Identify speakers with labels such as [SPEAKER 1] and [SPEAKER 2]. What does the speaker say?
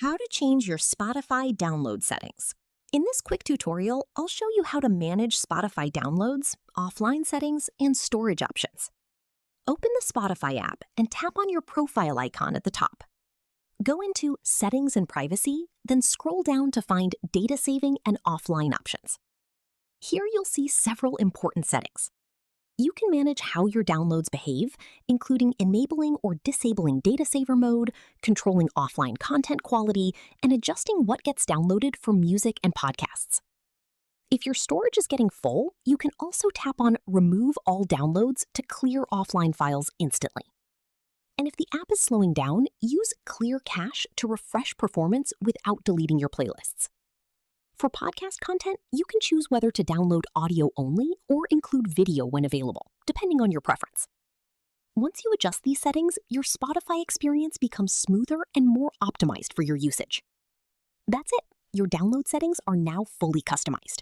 [SPEAKER 1] How to change your Spotify download settings. In this quick tutorial, I'll show you how to manage Spotify downloads, offline settings, and storage options. Open the Spotify app and tap on your profile icon at the top. Go into Settings and Privacy, then scroll down to find Data Saving and Offline options. Here you'll see several important settings. You can manage how your downloads behave, including enabling or disabling data saver mode, controlling offline content quality, and adjusting what gets downloaded for music and podcasts. If your storage is getting full, you can also tap on Remove All Downloads to clear offline files instantly. And if the app is slowing down, use Clear Cache to refresh performance without deleting your playlists. For podcast content, you can choose whether to download audio only or include video when available, depending on your preference. Once you adjust these settings, your Spotify experience becomes smoother and more optimized for your usage. That's it. Your download settings are now fully customized.